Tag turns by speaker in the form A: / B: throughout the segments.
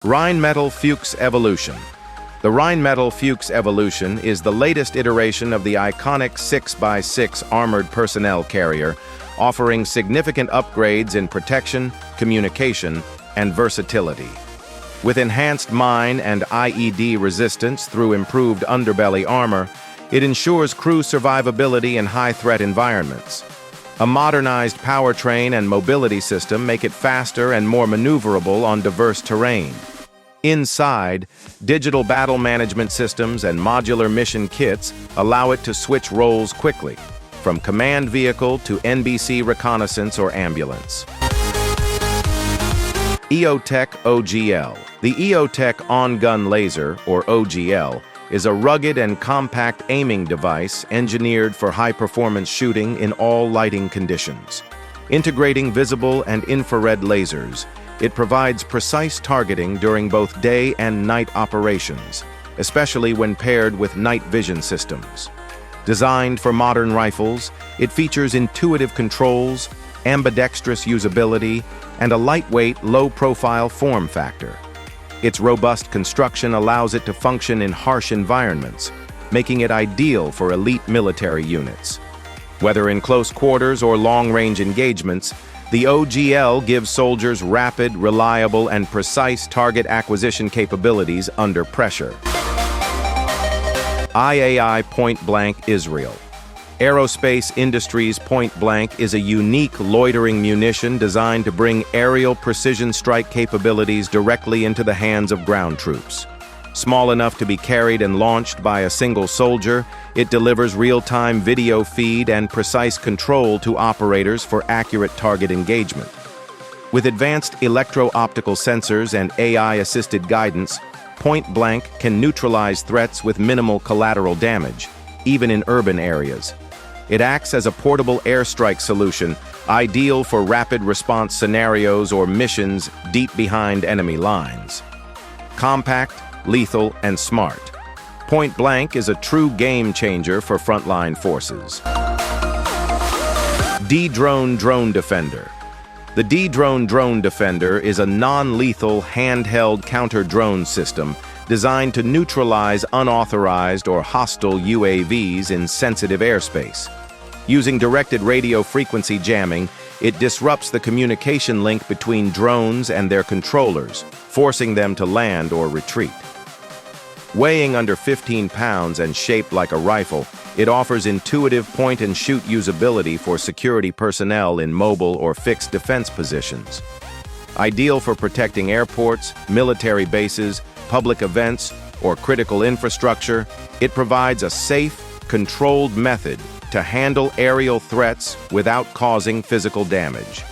A: Rheinmetall Fuchs Evolution. The Rheinmetall Fuchs Evolution is the latest iteration of the iconic 6x6 armored personnel carrier, offering significant upgrades in protection, communication, and versatility. With enhanced mine and IED resistance through improved underbelly armor, it ensures crew survivability in high-threat environments. A modernized powertrain and mobility system make it faster and more maneuverable on diverse terrain. Inside, digital battle management systems and modular mission kits allow it to switch roles quickly, from command vehicle to NBC reconnaissance or ambulance. EOTech OGL. The EOTech On-Gun Laser, or OGL, is a rugged and compact aiming device engineered for high-performance shooting in all lighting conditions. Integrating visible and infrared lasers, it provides precise targeting during both day and night operations, especially when paired with night vision systems. Designed for modern rifles, it features intuitive controls, ambidextrous usability, and a lightweight, low-profile form factor. Its robust construction allows it to function in harsh environments, making it ideal for elite military units. Whether in close quarters or long-range engagements, the OGL gives soldiers rapid, reliable, and precise target acquisition capabilities under pressure. IAI Point Blank Israel. Aerospace Industries Point Blank is a unique loitering munition designed to bring aerial precision strike capabilities directly into the hands of ground troops. Small enough to be carried and launched by a single soldier, it delivers real-time video feed and precise control to operators for accurate target engagement. With advanced electro-optical sensors and AI-assisted guidance, Point Blank can neutralize threats with minimal collateral damage, even in urban areas. It acts as a portable airstrike solution, ideal for rapid response scenarios or missions deep behind enemy lines. Compact, lethal, and smart, Point Blank is a true game changer for frontline forces. D-Drone Drone Defender. The D-Drone Drone Defender is a non-lethal handheld counter-drone system designed to neutralize unauthorized or hostile UAVs in sensitive airspace. Using directed radio frequency jamming, it disrupts the communication link between drones and their controllers, forcing them to land or retreat. Weighing under 15 pounds and shaped like a rifle, it offers intuitive point-and-shoot usability for security personnel in mobile or fixed defense positions. Ideal for protecting airports, military bases, public events, or critical infrastructure, it provides a safe, controlled method to handle aerial threats without causing physical damage.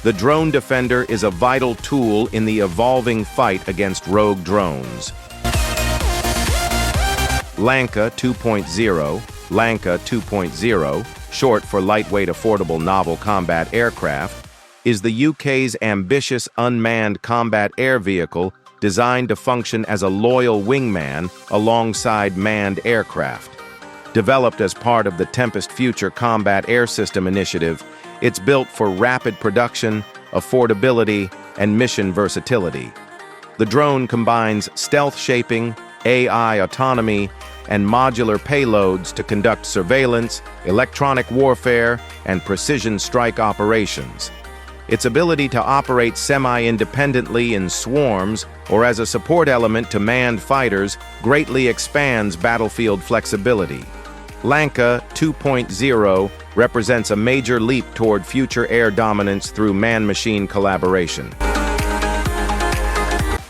A: The Drone Defender is a vital tool in the evolving fight against rogue drones. Lanka 2.0, Lanka 2.0, short for Lightweight Affordable Novel Combat Aircraft, is the UK's ambitious unmanned combat air vehicle designed to function as a loyal wingman alongside manned aircraft. Developed as part of the Tempest Future Combat Air System initiative, it's built for rapid production, affordability, and mission versatility. The drone combines stealth shaping, AI autonomy, and modular payloads to conduct surveillance, electronic warfare, and precision strike operations. Its ability to operate semi-independently in swarms or as a support element to manned fighters greatly expands battlefield flexibility. Lanka 2.0 represents a major leap toward future air dominance through man-machine collaboration.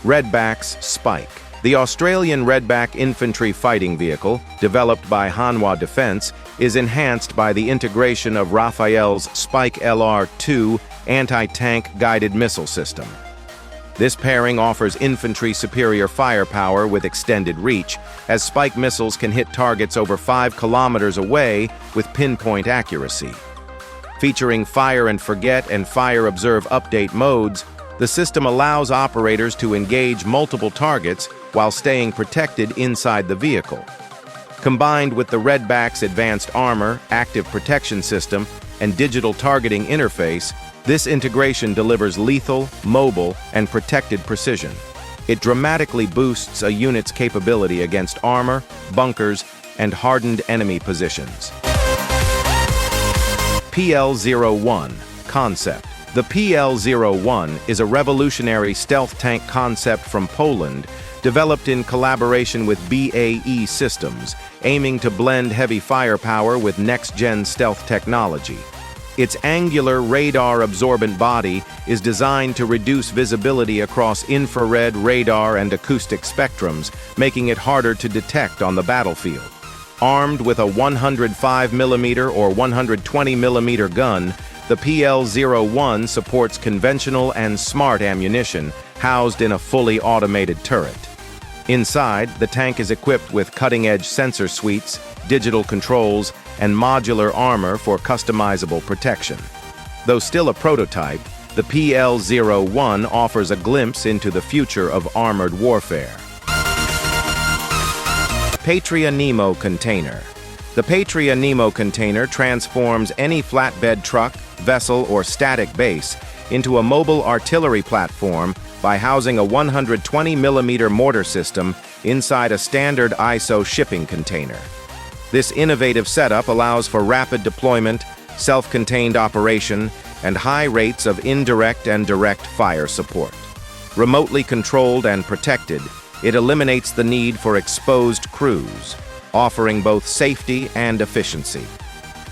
A: Redback's Spike. The Australian Redback infantry fighting vehicle, developed by Hanwha Defence, is enhanced by the integration of Rafael's Spike LR-2 anti-tank guided missile system. This pairing offers infantry superior firepower with extended reach, as Spike missiles can hit targets over 5 kilometers away with pinpoint accuracy. Featuring Fire and Forget and Fire Observe Update modes, the system allows operators to engage multiple targets while staying protected inside the vehicle. Combined with the Redback's advanced armor, active protection system, and digital targeting interface, this integration delivers lethal, mobile, and protected precision. It dramatically boosts a unit's capability against armor, bunkers, and hardened enemy positions. PL-01 Concept. The PL-01 is a revolutionary stealth tank concept from Poland, developed in collaboration with BAE Systems, aiming to blend heavy firepower with next-gen stealth technology. Its angular radar-absorbent body is designed to reduce visibility across infrared, radar, and acoustic spectrums, making it harder to detect on the battlefield. Armed with a 105mm or 120mm gun, the PL-01 supports conventional and smart ammunition housed in a fully automated turret. Inside, the tank is equipped with cutting-edge sensor suites, digital controls, and modular armor for customizable protection. Though still a prototype, the PL-01 offers a glimpse into the future of armored warfare. Patria Nemo Container. The Patria Nemo container transforms any flatbed truck, vessel, or static base into a mobile artillery platform by housing a 120mm mortar system inside a standard ISO shipping container. This innovative setup allows for rapid deployment, self-contained operation, and high rates of indirect and direct fire support. Remotely controlled and protected, it eliminates the need for exposed crews, offering both safety and efficiency.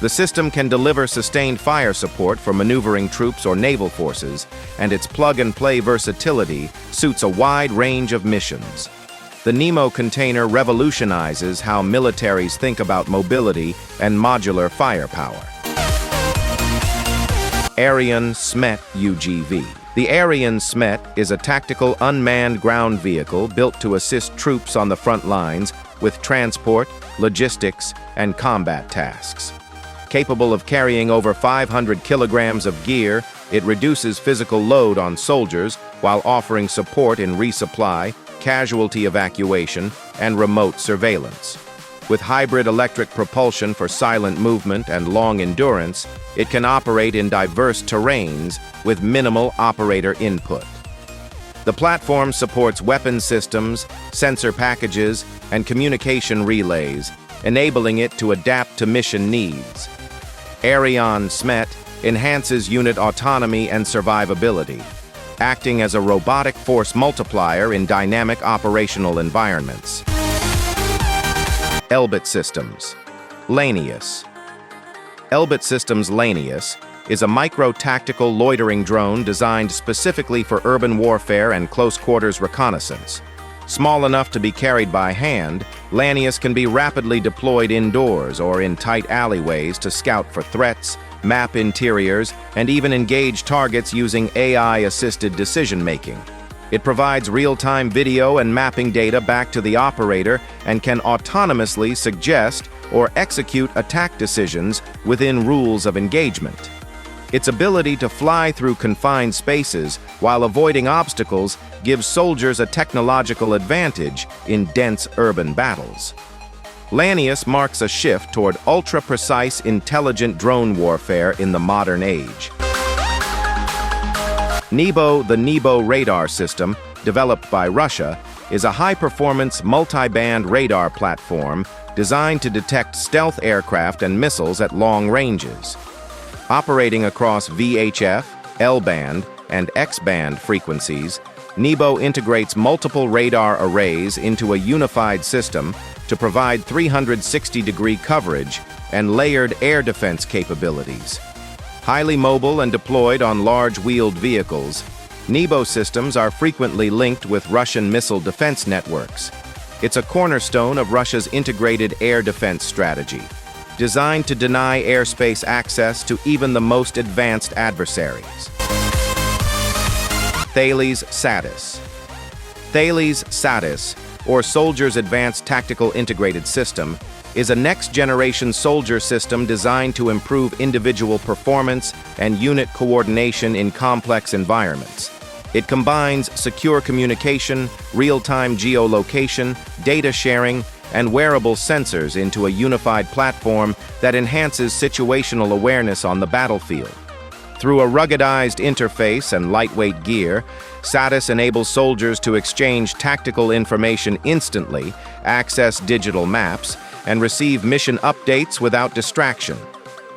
A: The system can deliver sustained fire support for maneuvering troops or naval forces, and its plug-and-play versatility suits a wide range of missions. The Nemo container revolutionizes how militaries think about mobility and modular firepower. Ariane Smet UGV. The Ariane Smet is a tactical unmanned ground vehicle built to assist troops on the front lines with transport, logistics, and combat tasks. Capable of carrying over 500 kilograms of gear, it reduces physical load on soldiers while offering support in resupply, casualty evacuation, and remote surveillance. With hybrid electric propulsion for silent movement and long endurance, it can operate in diverse terrains with minimal operator input. The platform supports weapon systems, sensor packages, and communication relays, enabling it to adapt to mission needs. Ariane Smet enhances unit autonomy and survivability, acting as a robotic force multiplier in dynamic operational environments. Elbit Systems. Lanius. Elbit Systems Lanius is a micro-tactical loitering drone designed specifically for urban warfare and close-quarters reconnaissance. Small enough to be carried by hand, Lanius can be rapidly deployed indoors or in tight alleyways to scout for threats, map interiors, and even engage targets using AI-assisted decision-making. It provides real-time video and mapping data back to the operator and can autonomously suggest or execute attack decisions within rules of engagement. Its ability to fly through confined spaces while avoiding obstacles gives soldiers a technological advantage in dense urban battles. Lanius marks a shift toward ultra-precise, intelligent drone warfare in the modern age. Nebo. The Nebo radar system, developed by Russia, is a high-performance, multi-band radar platform designed to detect stealth aircraft and missiles at long ranges. Operating across VHF, L-band, and X-band frequencies, Nebo integrates multiple radar arrays into a unified system to provide 360-degree coverage and layered air defense capabilities. Highly mobile and deployed on large-wheeled vehicles, Nebo systems are frequently linked with Russian missile defense networks. It's a cornerstone of Russia's integrated air defense strategy, designed to deny airspace access to even the most advanced adversaries. Thales Satis. Thales Satis, or Soldier's Advanced Tactical Integrated System, is a next-generation soldier system designed to improve individual performance and unit coordination in complex environments. It combines secure communication, real-time geolocation, data sharing, and wearable sensors into a unified platform that enhances situational awareness on the battlefield. Through a ruggedized interface and lightweight gear, Satis enables soldiers to exchange tactical information instantly, access digital maps, and receive mission updates without distraction.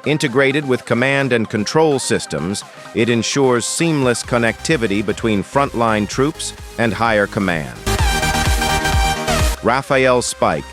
A: Integrated with command and control systems, it ensures seamless connectivity between frontline troops and higher command. Rafael Spike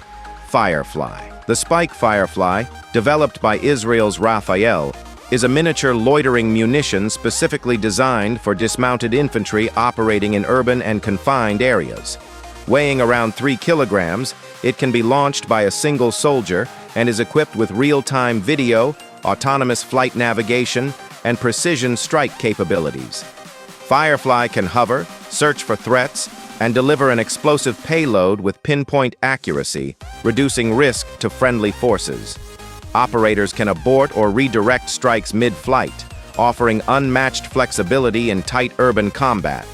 A: Firefly. The Spike Firefly, developed by Israel's Rafael, is a miniature loitering munition specifically designed for dismounted infantry operating in urban and confined areas. Weighing around 3 kilograms, it can be launched by a single soldier and is equipped with real-time video, autonomous flight navigation, and precision strike capabilities. Firefly can hover, search for threats, and deliver an explosive payload with pinpoint accuracy, reducing risk to friendly forces. Operators can abort or redirect strikes mid-flight, offering unmatched flexibility in tight urban combat.